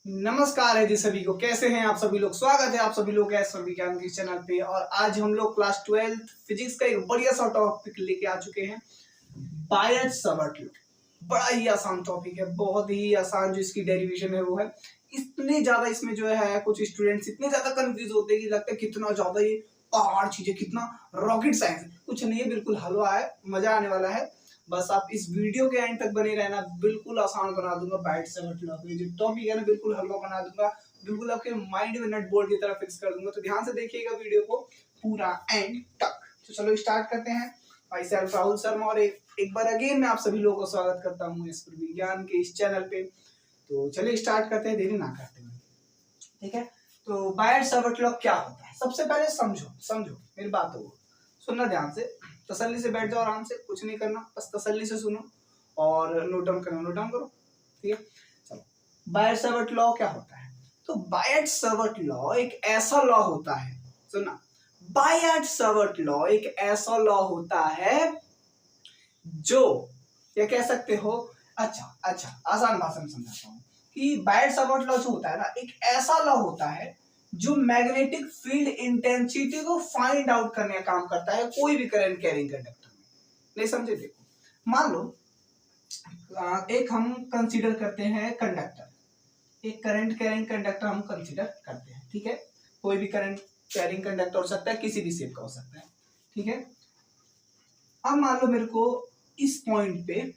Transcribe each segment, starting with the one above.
नमस्कार है जी सभी को। कैसे हैं आप सभी लोग। स्वागत है आप सभी लोग का एस विज्ञान के चैनल पे। और आज हम लोग क्लास 12th फिजिक्स का एक बढ़िया सा टॉपिक लेके आ चुके हैं, बायट-सावर्ट लॉ। बड़ा ही आसान टॉपिक है, बहुत ही आसान। जो इसकी डेरिवेशन है वो है, इतने ज्यादा इसमें जो है कुछ स्टूडेंट्स इतने ज्यादा कंफ्यूज होते हैं कि लगता है कितना ज्यादा ये पहाड़ चीज है, कितना रॉकेट साइंस है। कुछ नहीं है, बिल्कुल हलवा है, मजा आने वाला है। बस आप इस वीडियो के एंड तक बने रहना, बिल्कुल आसान बना दूंगा। बायट-सावर्ट लॉ के जो टॉपिक है ना, बिल्कुल हलवा बना दूंगा, बिल्कुल आपके माइंड में नट बोल्ट की तरह फिक्स कर दूंगा। तो ध्यान से देखिएगा वीडियो को पूरा एंड तक। तो चलो स्टार्ट करते हैं। भाई सेल्फ राहुल शर्मा और एक बार अगेन मैं आप सभी लोगों को स्वागत करता हूँ इस विज्ञान के इस चैनल पे। तो चलिए स्टार्ट करते हैं, देरी ना करते हुए। ठीक है, तो बायट-सावर्ट लॉ क्या होता है, सबसे पहले समझो मेरी बात को सुनना ध्यान से। तसल्ली से बैठ जाओ, आराम से, कुछ नहीं करना, बस तसल्ली से सुनो और नोट डाउन करो। ठीक है, चलो। बायट-सावर्ट लॉ क्या होता है? तो बायट-सावर्ट लॉ एक ऐसा लॉ होता है, सुनना, बायट-सावर्ट लॉ एक ऐसा लॉ होता है जो, या कह सकते हो, अच्छा आसान भाषा में समझाता हूँ कि बायट-सावर्ट लॉ जो होता है ना, एक ऐसा लॉ होता है जो मैग्नेटिक फील्ड इंटेंसिटी को फाइंड आउट करने का काम करता है कोई भी करंट कैरिंग कंडक्टर में। नहीं समझे? देखो, मान लो एक हम कंसीडर करते हैं कंडक्टर, एक करंट कैरिंग कंडक्टर हम कंसीडर करते हैं। ठीक है, कोई भी करंट कैरिंग कंडक्टर हो सकता है, किसी भी शेप का हो सकता है। ठीक है, अब मान लो मेरे को इस पॉइंट पे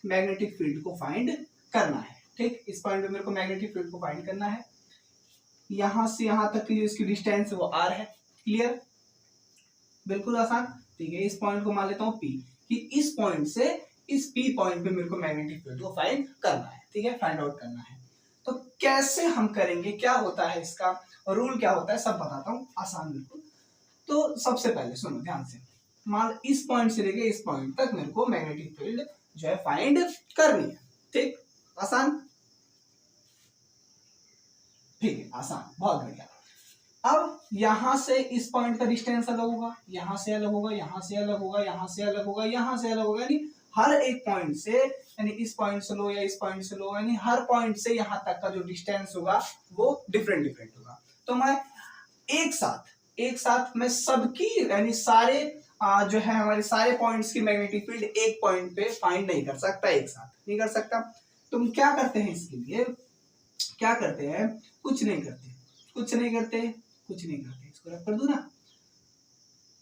मैग्नेटिक फील्ड को फाइंड करना है। ठीक, इस पॉइंट पे मेरे को मैग्नेटिक फील्ड को फाइंड करना है। यहां से यहां तक की जो इसकी डिस्टेंस है वो r है। क्लियर, बिल्कुल आसान। ठीक है, इस पॉइंट को मान लेता हूं P, कि इस पॉइंट से इस P पॉइंट पे मेरे को मैग्नेटिक फील्ड को फाइंड करना है। ठीक है, फाइंड आउट करना है। तो कैसे हम करेंगे, क्या होता है इसका रूल, क्या होता है, सब बताता हूं, आसान बिल्कुल। तो सबसे पहले सुनो ध्यान से, मान इस पॉइंट से लेके इस पॉइंट तक मेरे को मैग्नेटिक फील्ड जो है फाइंड करनी है। ठीक, आसान, ठीक है, आसान, बहुत बढ़िया। अब यहां से इस पॉइंट का डिस्टेंस अलग होगा, यहां से अलग होगा, यहां से अलग होगा, यहां से अलग होगा, यहां से अलग होगा, यानी हर एक पॉइंट से, यानी इस पॉइंट से लो या इस पॉइंट से लो, यानी हर पॉइंट से यहां तक का जो डिस्टेंस होगा वो डिफरेंट होगा। तो मैं एक साथ मैं सबकी, यानी सारे जो है हमारे सारे पॉइंट्स की मैग्नेटिक फील्ड एक पॉइंट पे फाइंड नहीं कर सकता, एक साथ नहीं कर सकता। तुम क्या करते हैं इसके लिए, क्या करते हैं, कुछ नहीं करते, इसको रख कर दू ना।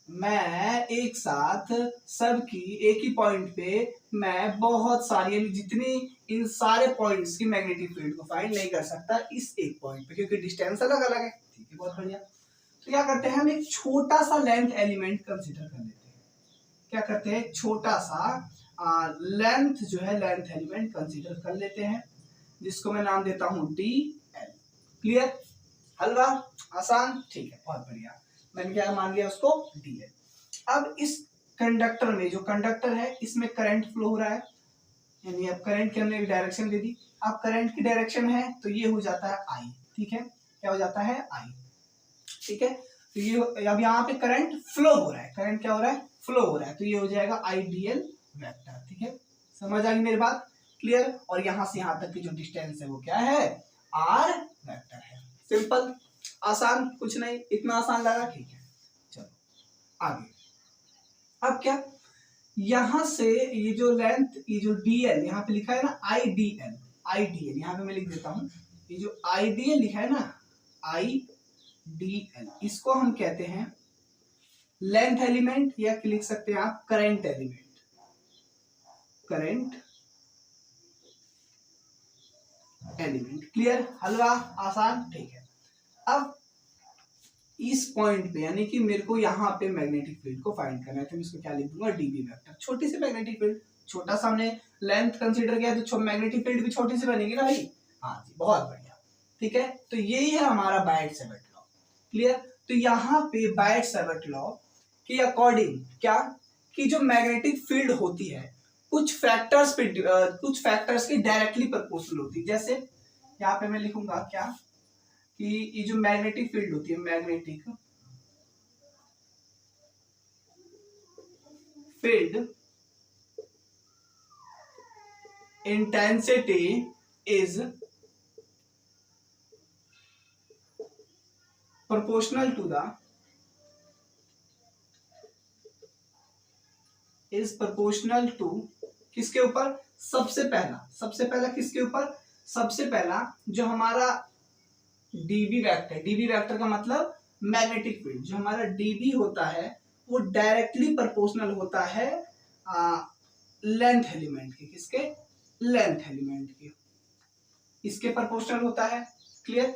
मैं एक साथ सबकी एक ही पॉइंट पे मैं बहुत सारी, जितनी इन सारे पॉइंट्स की मैग्नेटिक फील्ड को फाइंड नहीं कर सकता इस एक पॉइंट पे, क्योंकि डिस्टेंस अलग अलग है। ठीक है, बहुत बढ़िया। तो क्या करते हैं, हम एक छोटा सा लेंथ एलिमेंट कंसीडर कर लेते हैं। क्या करते हैं, छोटा सा लेंथ जो है, लेंथ एलिमेंट कंसीडर कर लेते हैं, जिसको मैं नाम देता हूं DL। क्लियर, हलवा, आसान, ठीक है, बहुत बढ़िया। मैंने क्या मान लिया उसको, DL। अब इस कंडक्टर में, जो कंडक्टर है इसमें करंट फ्लो हो रहा है, यानी अब करंट की हमने एक डायरेक्शन दे दी। अब करंट की डायरेक्शन है तो ये हो जाता है I। ठीक है, क्या हो जाता है, I। ठीक है, तो ये अब यहाँ पे करंट फ्लो हो रहा है, करंट क्या हो रहा है, फ्लो हो रहा है, तो ये हो जाएगा IDL वेक्टर। ठीक है, समझ आ गई मेरी बात, क्लियर। और यहां से यहां तक की जो डिस्टेंस है वो क्या है, R वेक्टर है। सिंपल, आसान, कुछ नहीं, इतना आसान लगा। ठीक है, चलो आगे। अब क्या, यहां से ये जो लेंथ, ये जो DL यहाँ पे लिखा है ना, IDL यहाँ पे मैं लिख देता हूं, ये जो IDL लिखा है ना, IDL, इसको हम कहते हैं लेंथ एलिमेंट, या लिख सकते हैं आप करंट एलिमेंट, क्लियर, हलवा, आसान, ठीक है। अब इस पॉइंट पे, यानी कि मेरे को यहाँ पे मैग्नेटिक फील्ड को फाइंड करना है, तो मैं इसको क्या लिख दूंगा, DB वेक्टर। छोटी सी मैग्नेटिक फील्ड, छोटा सा हमने लेंथ कंसीडर किया तो मैग्नेटिक फील्ड भी छोटी सी बनेगी ना भाई। हाँ जी, बहुत बढ़िया। ठीक है, तो यही है हमारा बायट-सावर्ट लॉ। क्लियर, तो यहाँ पे बायट-सावर्ट लॉ के अकॉर्डिंग क्या, कि जो मैग्नेटिक फील्ड होती है कुछ फैक्टर्स की डायरेक्टली प्रोपोर्शनल होती है। जैसे यहाँ पे मैं लिखूंगा क्या, कि ये जो मैग्नेटिक फील्ड होती है, magnetic field intensity is proportional to the is proportional to किसके ऊपर? सबसे पहला किसके ऊपर? सबसे पहला जो हमारा डीबी वेक्टर का मतलब मैग्नेटिक फील्ड, जो हमारा डीबी होता है वो डायरेक्टली प्रोपोर्शनल होता है लेंथ एलिमेंट के। किसके? लेंथ एलिमेंट के, इसके प्रोपोर्शनल होता है। क्लियर?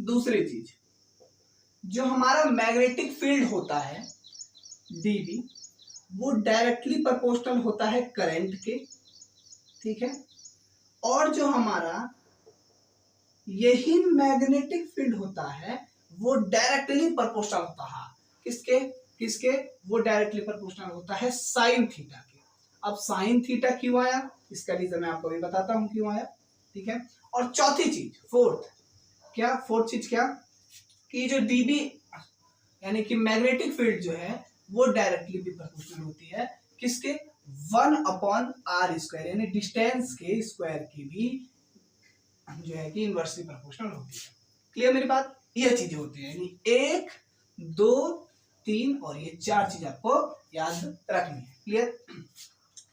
दूसरी चीज, जो हमारा मैग्नेटिक फील्ड होता है डीबी, वो डायरेक्टली प्रोपोर्शनल होता है करंट के। ठीक है? और जो हमारा यही मैग्नेटिक फील्ड होता है वो डायरेक्टली प्रोपोर्शनल होता है किसके? वो डायरेक्टली प्रोपोर्शनल होता है साइन थीटा के। अब साइन थीटा क्यों आया, इसका रीजन मैं आपको भी बताता हूं क्यों आया। ठीक है? और चौथी चीज, फोर्थ चीज क्या? कि जो डीबी यानी कि मैग्नेटिक फील्ड जो है वो डायरेक्टली भी प्रोपोर्शनल होती है किसके? 1/r², यानी डिस्टेंस के स्क्वायर की भी जो है कि इनवर्सली प्रोपोर्शनल होती है। क्लियर मेरी बात? ये चीजें होती है, यानी 1, 2, 3 और ये 4 चीज आपको याद रखनी है। क्लियर?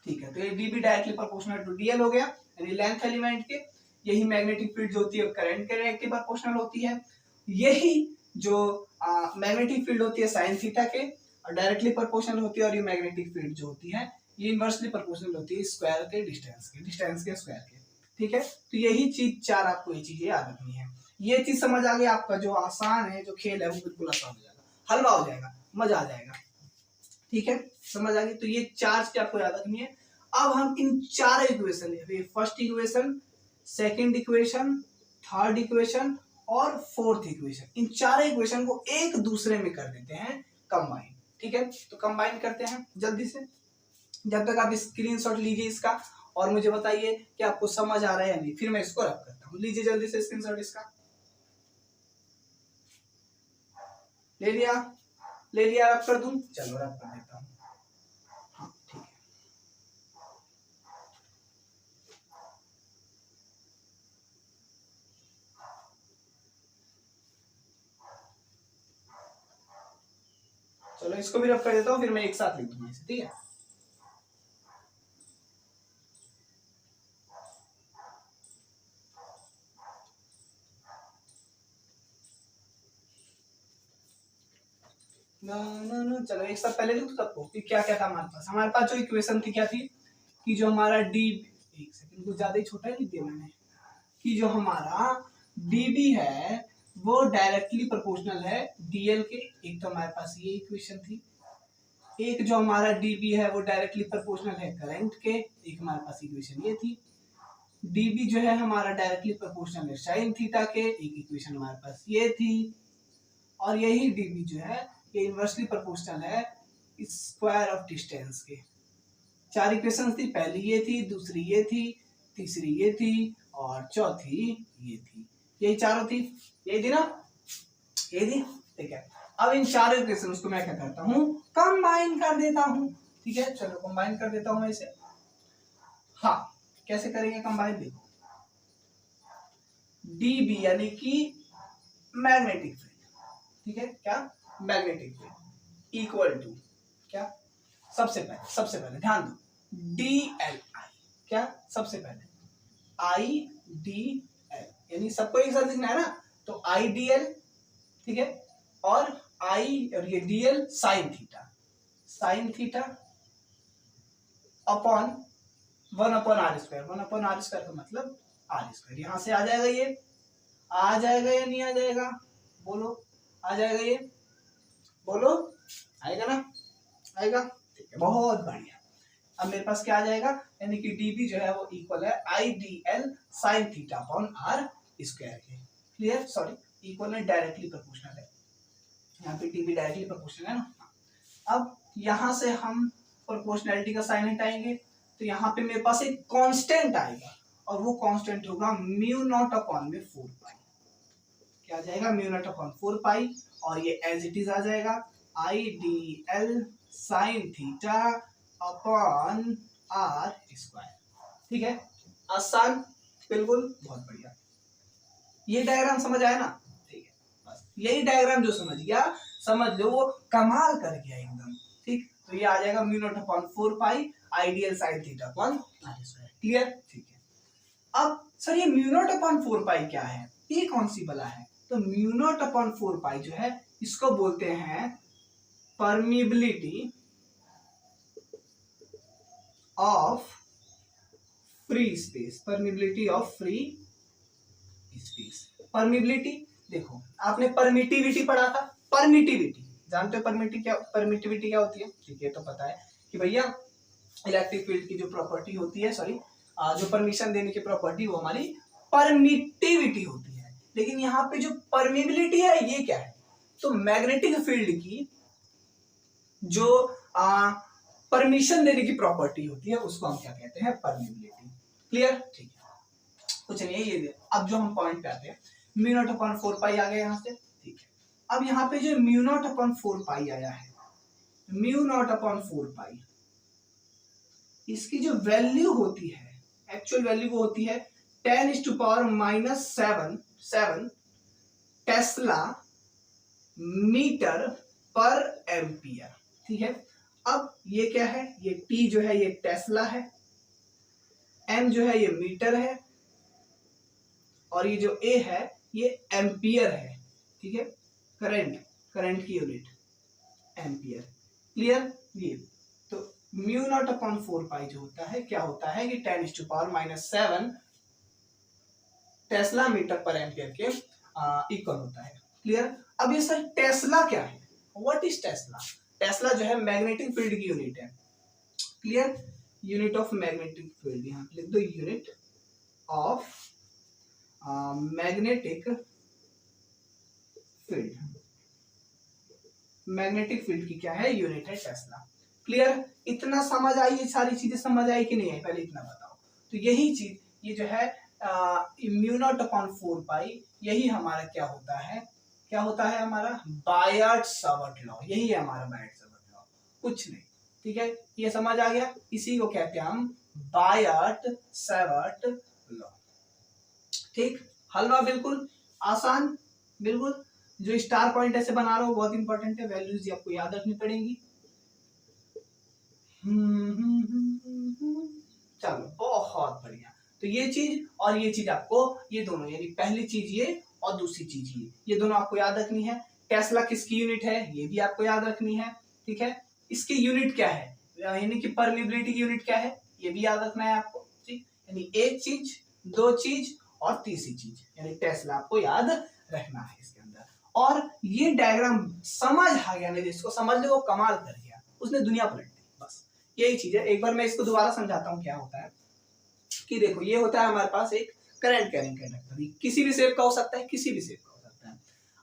ठीक है, तो ये dB directly proportional to dl हो गया, यानी लेंथ एलिमेंट के। यही मैग्नेटिक फील्ड जो होती है करंट के डायरेक्टली प्रोपोर्शनल होती है। यही जो मैग्नेटिक फील्ड होती है साइन थीटा के और डायरेक्टली प्रोपोर्शनल होती है, और ये मैग्नेटिक फील्ड जो होती है ये इनवर्सली प्रोपोर्शनल होती है स्क्वायर के डिस्टेंस के स्क्वायर के। ठीक है? तो यही चीज 4 आपको ये चीजें याद रखनी है। ये चीज समझ आ गई, आपका जो आसान है जो खेल है वो बिल्कुल आसान हो जाएगा, हलवा हो जाएगा, मजा आ जाएगा। ठीक है? समझ आ गई? तो ये 4 चीज आपको याद रखनी है। अब हम इन 4 equation, first equation, second equation, third equation और फोर्थ इक्वेशन, इन 4 इक्वेशन को एक दूसरे में कर देते हैं कंबाइन। ठीक है? तो कंबाइन करते हैं जल्दी से, जब तक आप स्क्रीनशॉट लीजिए इसका और मुझे बताइए कि आपको समझ आ रहा है या नहीं, फिर मैं इसको रब करता हूं। लीजिए जल्दी से स्क्रीनशॉट इसका। ले लिया रब कर दूं? चलो रब कर देता हूं। हाँ ठीक है। चलो इसको भी रब कर देता हूं, फिर मैं एक साथ लिख दूंगा इसे। ठीक है? चलो एक साथ पहले लिख दो सबको कि क्या क्या था हमारे पास। हमारे पास जो इक्वेशन थी क्या थी कि जो हमारा डी, एक सेकंड, कुछ ज्यादा ही छोटा लिख दिया मैंने, कि जो हमारा डीबी है वो डायरेक्टली प्रोपोर्शनल है डीएल के। एक तो हमारे पास ये इक्वेशन थी। एक जो हमारा डीबी है वो डायरेक्टली प्रोपोर्शनल है करंट के। एक हमारे पास इक्वेशन ये थी। डीबी जो है हमारा डायरेक्टली प्रोपोर्शनल है साइन थीटा के। एक इक्वेशन हमारे पास ये थी। और यही डीबी जो है ये इनवर्सली प्रोपोर्शनल है स्क्वायर ऑफ डिस्टेंस के। 4 इक्वेशंस थी, पहली ये थी, दूसरी ये थी, तीसरी ये थी और चौथी ये थी। यही चारों थी, यही थी ना, यही थी। ठीक है? अब इन 4 इक्वेशंस को मैं क्या करता हूँ, कंबाइन कर देता हूँ। ठीक है? चलो कंबाइन कर देता हूँ मैं इसे। हाँ, कैसे करेंगे कंबाइन? देखो, डीबी यानी कि मैग्नेटिक फील्ड, ठीक है, क्या मैग्नेटिक फील्ड इक्वल टू क्या, सबसे पहले ध्यान दो, डी एल आई, क्या सबसे पहले आई डी एल, यानी सबको एक साथ लिखना है ना, तो आई डी एल, ठीक है, और आई और ये D l sine theta upon 1/r², 1/r² का मतलब r², यहां से आ जाएगा, ये आ जाएगा या नहीं आ जाएगा, बोलो, आ जाएगा, ये बोलो, आएगा ना, आएगा, ठीक है, बहुत बढ़िया। अब मेरे पास क्या आ जाएगा, यानी कि डीबी जो है वो इक्वल है I d l sine theta upon r² के। क्लियर? सॉरी, इक्वल है, डायरेक्टली प्रोपोर्शनल है, यहाँ पे डीबी डायरेक्टली प्रोपोर्शनल है ना। अब यहां से हम प्रोपोर्शनैलिटी का साइन हटाएंगे, तो यहाँ पे मेरे पास एक कांस्टेंट आएगा, और वो कांस्टेंट होगा μ0 अपॉन में 4 पाई। क्या आ जाएगा, μ0 अपॉन 4 पाई, और ये एज इट इज आ जाएगा I d l sine theta upon r²। ठीक है, आसान, बिल्कुल, बहुत बढ़िया। ये डायग्राम समझ आया ना? ठीक है, बस यही डायग्राम जो समझ गया, समझ लो वो कमाल कर गया एकदम। ठीक, तो ये आ जाएगा mu naught upon 4 pi ideal sine theta upon r square. Clear? ठीक है। अब सर ये म्यू नॉट अपॉन 4 पाई क्या है, ये कौन सी बला है? तो म्यू नॉट अपॉन 4 पाई जो है इसको बोलते हैं permeability of free space. Permeability of free space. Permeability, देखो आपने परमिटिविटी पढ़ा था। परमिटिविटी जानते हो? परमिटिविटी क्या होती है? ठीक है, तो पता है कि भैया इलेक्ट्रिक फील्ड की जो प्रॉपर्टी होती है, सॉरी जो परमिशन देने की प्रॉपर्टी, वो हमारी परमिटिविटी होती है। लेकिन यहाँ पे जो परमिबिलिटी है ये क्या है? तो मैग्नेटिक फील्ड की जो परमिशन देने की प्रॉपर्टी होती है उसको हम क्या कहते हैं? परमिबिलिटी। क्लियर? ठीक है, कुछ नहीं है ये। अब जो हम पॉइंट पे आते हैं, म्यू नॉट अपॉन 4 पाई आ गया यहाँ से। ठीक है, अब यहाँ पे जो म्यू नॉट अपॉन 4 पाई आया है, म्यू नॉट अपॉन 4 पाई, इसकी जो वैल्यू होती है, एक्चुअल वैल्यू वो होती है 10⁻⁷ टेस्ला मीटर पर एम्पियर। ठीक है, अब ये क्या है? ये टी जो है ये टेस्ला है, एम जो है ये मीटर है, और ये जो ए है ये एम्पियर है। ठीक है, करंट की यूनिट एम्पियर। क्लियर? ये तो म्यू नॉट अपॉन 4 पाई जो होता है क्या होता है कि 10⁻⁷ टेस्ला मीटर पर एम्पियर के इक्वल होता है। क्लियर? अब ये सर टेस्ला क्या है? What is Tesla? टेस्ला जो है मैग्नेटिक फील्ड की यूनिट है। Clear? Unit of magnetic field, यहाँ लिख दो unit of magnetic field. Magnetic field की क्या है? यूनिट है टेस्ला। क्लियर? इतना समझ आई? ये सारी चीजें समझ आई कि नहीं आई? पहले इतना बताओ। तो यही चीज, ये जो है म्यू नॉट अपॉन 4 पाई, यही हमारा क्या होता है? क्या होता है हमारा? बायट-सावर्ट लॉ। यही है हमारा बायट-सावर्ट लॉ, कुछ नहीं। ठीक है, ये समझ आ गया? इसी को कहते हैं हम बायट-सावर्ट लॉ। ठीक, हलवा बिल्कुल आसान, बिल्कुल। जो स्टार पॉइंट ऐसे बना रहा हूं बहुत इंपॉर्टेंट है, वैल्यूज आपको याद रखनी पड़ेंगी। चलो, बहुत बढ़िया। तो ये चीज और ये चीज आपको, ये दोनों, यानी पहली चीज ये और दूसरी चीज ये दोनों आपको याद रखनी है। टेस्ला किसकी यूनिट है ये भी आपको याद रखनी है। ठीक है, इसकी यूनिट क्या है, यानी कि परमिबिलिटी की यूनिट क्या है, ये भी याद रखना है आपको। ठीक, यानी एक चीज, दो चीज और तीसरी चीज, यानी टेस्ला आपको याद रखना है इसके अंदर। और ये डायग्राम समझ आ गया नहीं, जिसको समझ ले वो कमाल कर गया, उसने दुनिया पलट दी। बस यही चीज है। एक बार मैं इसको दोबारा समझाता हूँ क्या होता है। कि देखो, ये होता है हमारे पास एक करंट कैरिंग कंडक्टर, किसी भी शेप का हो सकता है, किसी भी शेप का हो सकता है।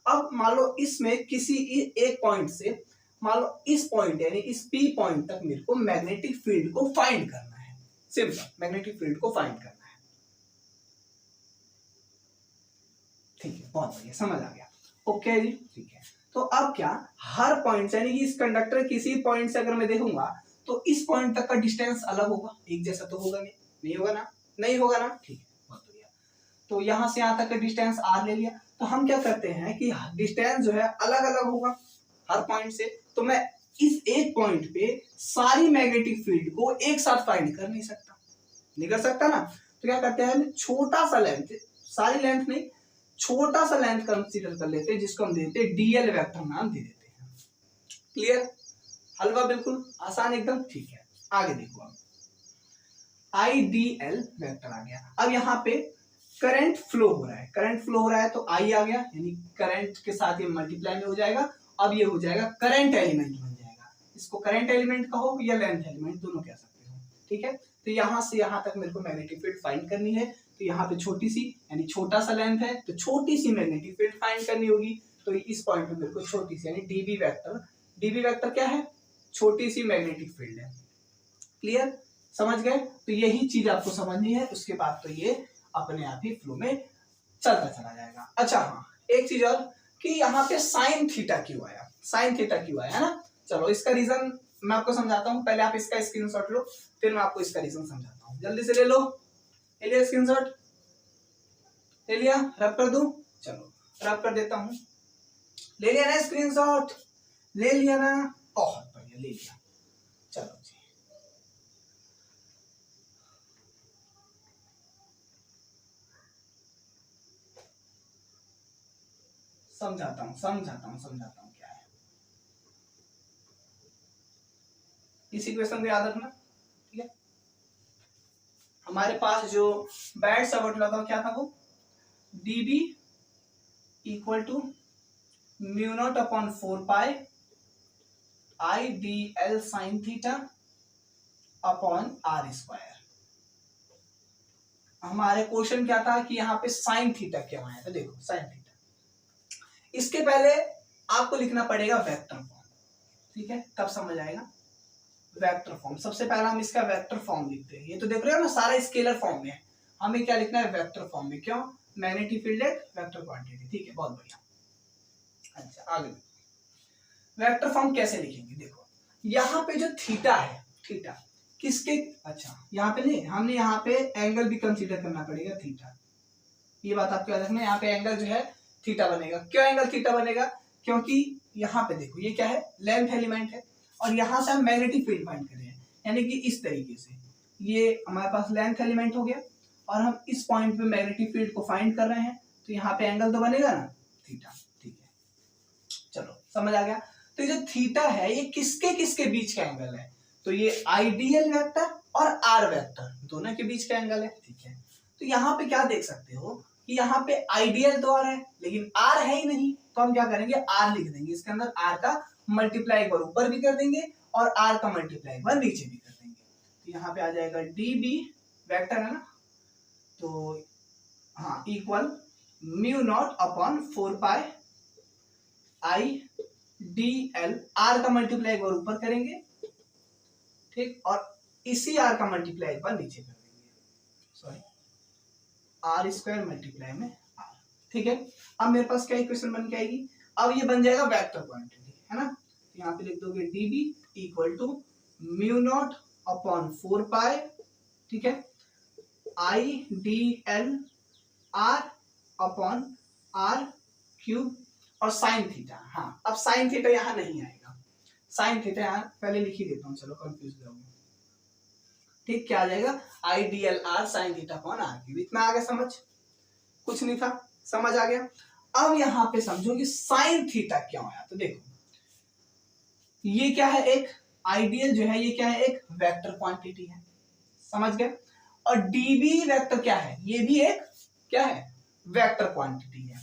अब मान लो इसमें किसी एक पॉइंट से, मान लो इस पॉइंट यानी इस पी पॉइंट तक मेरे को मैग्नेटिक फील्ड को फाइंड करना है। सिंपल, मैग्नेटिक फील्ड को फाइंड करना है। ठीक है, बहुत बढ़िया, समझ आ गया। ओके जी, ठीक है। तो अब क्या, हर पॉइंट यानी कि इस कंडक्टर किसी पॉइंट से अगर मैं देखूंगा तो इस पॉइंट तक का डिस्टेंस अलग होगा, एक जैसा तो होगा नहीं होगा ना? नहीं होगा ना? ठीक है, बहुत बढ़िया। तो यहां से यहां तक का डिस्टेंस आर ले लिया। तो हम क्या करते हैं कि डिस्टेंस जो है अलग अलग होगा हर पॉइंट से। तो मैं इस एक पॉइंट पे सारी मैग्नेटिक फील्ड को एक साथ फाइंड कर नहीं सकता, नहीं कर सकता ना? तो क्या करते हैं, छोटा सा लेंथ, सारी लेंथ नहीं, छोटा सा लेंथ कंसीडर कर लेते हैं, जिसको हम देते हैं डीएल वेक्टर नाम दे देते हैं। क्लियर? हलवा बिल्कुल आसान एकदम। ठीक है, आगे देखो। अब आईडीएल वेक्टर आ गया। अब यहाँ पे करंट फ्लो हो रहा है, करंट फ्लो हो रहा है तो आई आ गया, यानी करंट के साथ ये मल्टीप्लाई में हो जाएगा। अब ये हो जाएगा करंट एलिमेंट बन जाएगा। इसको करंट एलिमेंट कहो या लेंथ एलिमेंट, दोनों कह सकते हो। ठीक है, तो यहाँ से यहाँ तक मेरे को मैग्नेटिक फील्ड फाइंड करनी है। तो यहाँ पे छोटी सी, यानी छोटा सा लेंथ है, तो छोटी सी मैग्नेटिक फील्ड फाइंड करनी होगी। तो इस पॉइंट पे मेरे को छोटी सी, यानी डीबी वेक्टर, डीबी वेक्टर क्या है, छोटी सी मैग्नेटिक फील्ड है। क्लियर? समझ गए? तो यही चीज आपको समझनी है, उसके बाद तो ये अपने आप ही फ्लो में चलता चला जाएगा। अच्छा हाँ, एक चीज और कि यहाँ पे साइन थीटा क्यों आया, साइन थीटा क्यों आया, है ना? चलो इसका रीजन मैं आपको समझाता हूँ। पहले आप इसका स्क्रीनशॉट लो, फिर मैं आपको इसका रीजन समझाता हूँ। जल्दी से ले लो, ले लिया स्क्रीनशॉट, ले लिया, रब कर दूं? चलो रब कर देता हूँ। ले लिया ना स्क्रीनशॉट, ले लिया ना, बहुत बढ़िया ले लिया। चलो जी, समझाता हूँ क्या है। इस इक्वेशन को याद रखना, ठीक है। हमारे पास जो बैड सबट लॉ था क्या था, वो dB equal to mu naught upon 4 pi I d l sine theta upon r square. हमारे क्वेश्चन क्या था कि यहाँ पे साइन थीटा क्यों आया था, देखो साइन थीटा। इसके पहले आपको लिखना पड़ेगा वेक्टर फॉर्म, ठीक है, तब समझ आएगा। वेक्टर फॉर्म सबसे पहले हम इसका वेक्टर फॉर्म लिखते हैं। ये तो देख रहे हो ना सारा स्केलर फॉर्म में है, हमें क्या लिखना है वेक्टर फॉर्म में। क्यों? मैग्नेटिक फील्ड एक वेक्टर क्वांटिटी, ठीक है, बहुत बढ़िया। अच्छा आगे वेक्टर फॉर्म कैसे लिखेंगे, देखो यहाँ पे जो थीटा है, थीटा किसके, अच्छा यहाँ पे नहीं, हमने यहाँ पे एंगल भी कंसीडर करना पड़ेगा थीटा। ये बात आपको याद रखना, यहाँ पे एंगल जो है थीटा बनेगा। क्यों एंगल थीटा बनेगा? क्योंकि यहाँ पे देखो ये क्या है, लेंथ एलिमेंट है, और यहाँ से हम मैग्नेटिक फील्ड फाइंड कर रहे हैं, यानी कि इस तरीके से ये हमारे पास लेंथ एलिमेंट हो गया और हम इस पॉइंट पे मैग्नेटिक फील्ड को फाइंड कर रहे हैं, तो यहाँ पे एंगल तो बनेगा ना थीटा, ठीक है। चलो समझ आ गया। तो ये जो थीटा है ये किसके किसके बीच का एंगल है, तो ये आइडियल वेक्टर और आर वेक्टर दोनों के बीच का एंगल है, ठीक है। तो यहाँ पे क्या देख सकते हो कि यहाँ पे आइडियल तो आर है लेकिन आर है ही नहीं, तो हम क्या करेंगे आर लिख देंगे, इसके अंदर आर का मल्टीप्लाई एक बार ऊपर भी कर देंगे और आर का मल्टीप्लाई एक बार नीचे भी कर देंगे। तो यहाँ पे आ जाएगा डी बी, वेक्टर है ना, तो हाँ equal mu naught upon 4 pi I d l, r का मल्टीप्लाई एक बार ऊपर करेंगे, ठीक, और इसी आर का मल्टीप्लाई एक बार नीचे कर देंगे, सॉरी आर स्क्वायर मल्टीप्लाई में आर, ठीक है। अब मेरे पास क्या इक्वेशन बन के आएगी, अब ये बन जाएगा वेक्टर क्वांटिटी, है ना। तो यहाँ पे लिख दोगे dB equal to mu naught upon 4 pi, ठीक है, I d l r upon r cube और साइन थीटा। हाँ अब साइन थीटा यहाँ नहीं आएगा, साइन थीटा यहाँ पहले लिख ही देता हूँ, चलो कंफ्यूज जाऊंगा, ठीक। क्या आ जाएगा I d l r sine theta upon r cube. इतना आगे समझ, कुछ नहीं था, समझ आ गया। अब यहाँ पे समझो कि साइन थीटा क्यों आया, तो देखो ये क्या है, एक आइडियल जो है ये क्या है, एक वेक्टर क्वांटिटी है, समझ गए। और डीबी वेक्टर क्या है, ये भी एक क्या है, वेक्टर क्वांटिटी है,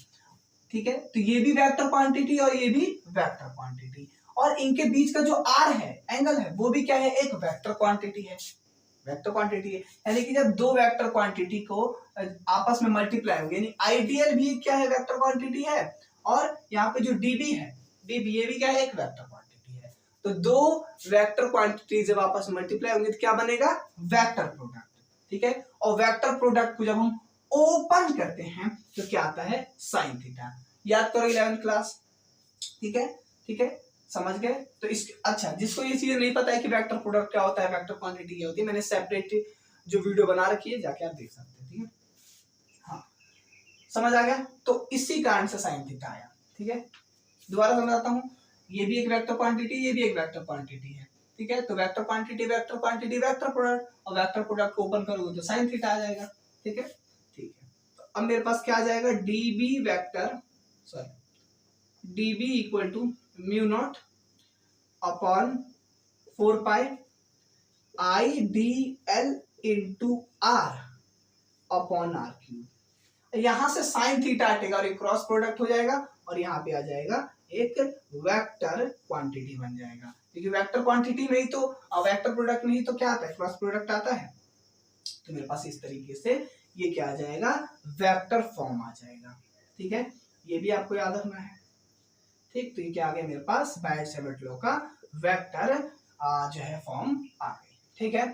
ठीक है। तो ये भी वेक्टर क्वांटिटी और ये भी वेक्टर क्वांटिटी, और इनके बीच का जो आर है, एंगल है, वो भी क्या है, एक वेक्टर क्वांटिटी है, वेक्टर क्वांटिटी है। यानी कि जब दो वेक्टर क्वांटिटी को आपस में मल्टीप्लाई होगी, यानी आइडियल भी क्या है, वेक्टर क्वांटिटी है, और यहाँ पे जो डीबी है, डीबी ये भी क्या है, एक वेक्टर क्वांटिटी है। तो दो वेक्टर क्वांटिटी जब आपस में मल्टीप्लाई होंगे तो क्या बनेगा, वेक्टर प्रोडक्ट, ठीक है। और वेक्टर प्रोडक्ट को जब हम ओपन करते हैं तो क्या आता है, साइन थीटा। याद करो 11th क्लास, ठीक है, ठीक है, समझ गए। तो इस अच्छा जिसको ये चीजें नहीं पता है कि वेक्टर प्रोडक्ट क्या होता है, वेक्टर क्वांटिटी क्या होती है, मैंने सेपरेट जो वीडियो बना रखी है, जाके आप देख सकते हैं, ठीक है। हाँ समझ आ गया। तो इसी कारण से साइन थीटा आया, ठीक है। दोबारा समझाता हूँ, ये भी एक वेक्टर क्वांटिटी, ये भी एक वेक्टर क्वांटिटी है, ठीक है। तो vector quantity vector quantity vector product, और वेक्टर प्रोडक्ट को ओपन करोगे तो साइन थीटा आ जाएगा, ठीक है, ठीक है। तो अब मेरे पास क्या आ जाएगा, dB vector, sorry dB equal to mu naught upon 4 pi I d l into r upon r cube. यहां से साइन थीटा हटेगा और एक क्रॉस प्रोडक्ट हो जाएगा, और यहाँ पे आ जाएगा एक वेक्टर क्वांटिटी बन जाएगा, क्योंकि वेक्टर क्वांटिटी में ही तो, वेक्टर प्रोडक्ट में ही तो क्या आता है, क्रॉस प्रोडक्ट आता है। तो मेरे पास इस तरीके से ये क्या आ जाएगा, वेक्टर फॉर्म आ जाएगा, ठीक है। ये भी आपको याद रखना है, ठीक। तो ये क्या आ गया मेरे पास, बायट-सैवर्ट लॉ का वेक्टर जो है फॉर्म आ गई, ठीक है,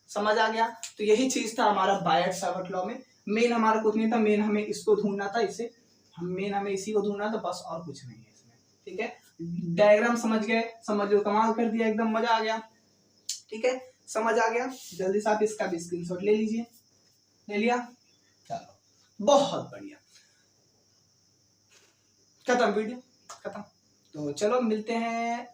समझ आ गया। तो यही चीज था हमारा बायट-सैवर्ट लॉ में। मेन हमारा कुछ नहीं था, मेन हमें इसको ढूंढना था, इसे हमें इसी को ढूंढना था, बस और कुछ नहीं है इसमें, ठीक है। डायग्राम समझ गए, समझ लो, कमाल कर दिया, एकदम मजा आ गया, ठीक है, समझ आ गया। जल्दी से आप इसका भी स्क्रीनशॉट ले लीजिए, ले लिया, चलो बहुत बढ़िया, खत्म वीडियो। खत्म। तो चलो मिलते हैं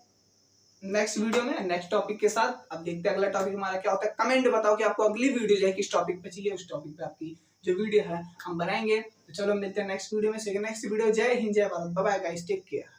नेक्स्ट वीडियो में नेक्स्ट टॉपिक के साथ। अब देखते हैं अगला टॉपिक हमारा क्या होता है। कमेंट बताओ कि आपको अगली वीडियो जो है किस टॉपिक पे चाहिए, उस टॉपिक पे आपकी जो वीडियो है हम बनाएंगे। तो चलो मिलते हैं नेक्स्ट वीडियो में। नेक्स्ट वीडियो, जय हिंद जय Bharat, bye bye guys, take care.